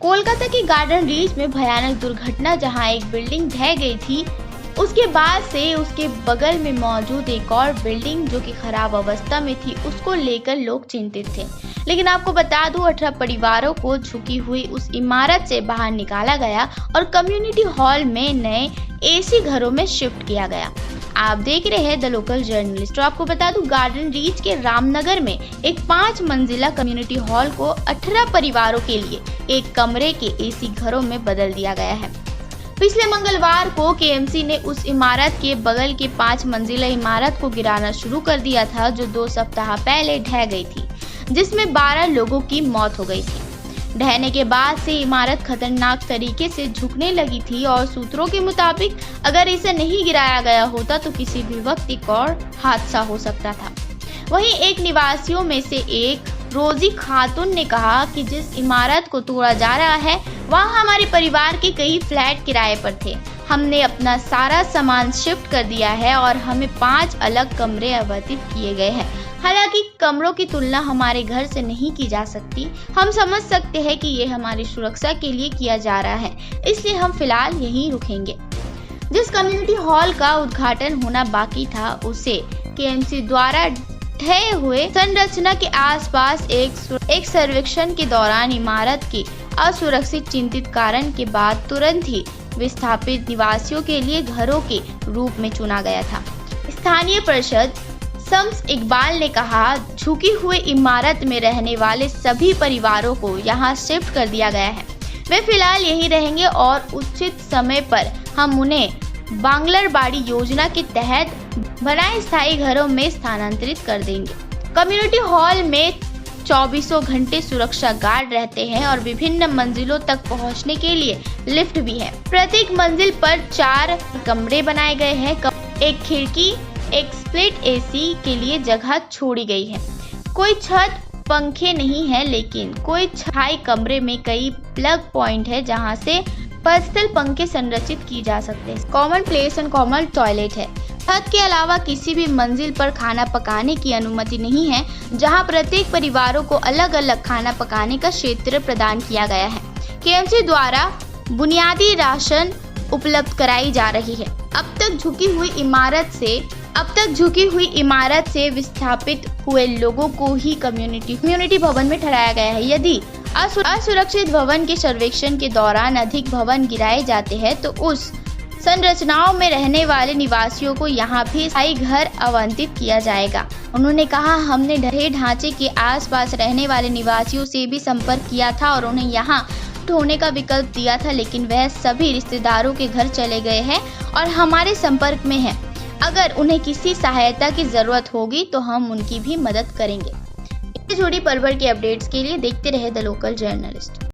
कोलकाता के garden reach में भयानक दुर्घटना, जहां एक बिल्डिंग ढह गई थी, उसके बाद से उसके बगल में मौजूद एक और बिल्डिंग जो कि खराब अवस्था में थी, उसको लेकर लोग चिंतित थे। लेकिन आपको बता दूं, 18 परिवारों को झुकी हुई उस इमारत से बाहर निकाला गया और कम्युनिटी हॉल में नए एसी घरों में शिफ्ट किया गया। आप देख रहे हैं द लोकल जर्नलिस्ट। तो आपको बता दूं, गार्डन रीच के रामनगर में एक 5 मंजिला कम्युनिटी हॉल को 18 परिवारों के लिए एक कमरे के एसी घरों में बदल दिया गया है। पिछले मंगलवार को केएमसी ने उस इमारत के बगल के 5 मंजिला इमारत को गिराना शुरू कर दिया था, जो 2 सप्ताह पहले ढह गई थी, जिसमें 12 लोगों की मौत हो गई थी। ढहने के बाद से इमारत खतरनाक तरीके से झुकने लगी थी और सूत्रों के मुताबिक अगर इसे नहीं गिराया गया होता तो किसी भी वक्त एक और हादसा हो सकता था। वहीं एक निवासियों में से एक रोजी खातून ने कहा कि जिस इमारत को तोड़ा जा रहा है वहाँ हमारे परिवार के कई फ्लैट किराए पर थे। हमने अपना सारा सामान शिफ्ट कर दिया है और हमें 5 अलग कमरे आवंटित किए गए हैं। हालांकि कमरों की तुलना हमारे घर से नहीं की जा सकती। हम समझ सकते हैं कि ये हमारी सुरक्षा के लिए किया जा रहा है, इसलिए हम फिलहाल यहीं रुकेंगे। जिस कम्युनिटी हॉल का उद्घाटन होना बाकी था, उसे केएमसी द्वारा ढहे हुए संरचना के आसपास एक सर्वेक्षण के दौरान इमारत के असुरक्षित चिंतित कारण के बाद तुरंत ही विस्थापित निवासियों के लिए घरों के रूप में चुना गया था। स्थानीय पार्षद शम्स इकबाल ने कहा, झुकी हुई इमारत में रहने वाले सभी परिवारों को यहां शिफ्ट कर दिया गया है। वे फिलहाल यहीं रहेंगे और उचित समय पर हम उन्हें बांगलरबाड़ी योजना के तहत बनाए स्थायी घरों में स्थानांतरित कर देंगे। कम्युनिटी हॉल में 24 घंटे सुरक्षा गार्ड रहते हैं और विभिन्न मंजिलों तक पहुंचने के लिए लिफ्ट भी है। प्रत्येक मंजिल पर 4 कमरे बनाए गए हैं। एक खिड़की, एक स्प्लिट एसी के लिए जगह छोड़ी गई है। कोई छत पंखे नहीं है, लेकिन कोई छाई कमरे में कई प्लग पॉइंट है जहां से पर्सनल पंखे संरचित की जा सकते हैं। Common place and common toilet है। छत के अलावा किसी भी मंजिल पर खाना पकाने की अनुमति नहीं है, जहां प्रत्येक परिवारों को अलग अलग खाना पकाने का क्षेत्र प्रदान किया गया है। केएमसी द्वारा बुनियादी राशन उपलब्ध कराई जा रही है। अब तक झुकी हुई इमारत से विस्थापित हुए लोगों को ही कम्युनिटी भवन में ठहराया गया है। यदि असुरक्षित भवन के सर्वेक्षण के दौरान अधिक भवन गिराए जाते हैं तो उस संरचनाओं में रहने वाले निवासियों को यहाँ भी स्थायी घर आवंटित किया जाएगा। उन्होंने कहा, हमने ढहे ढांचे के आसपास रहने वाले निवासियों से भी संपर्क किया था और उन्हें यहाँ होने का विकल्प दिया था, लेकिन वह सभी रिश्तेदारों के घर चले गए हैं और हमारे संपर्क में हैं। अगर उन्हें किसी सहायता की जरूरत होगी तो हम उनकी भी मदद करेंगे। इससे जुड़ी पल भर की अपडेट्स के लिए देखते रहे द लोकल जर्नलिस्ट।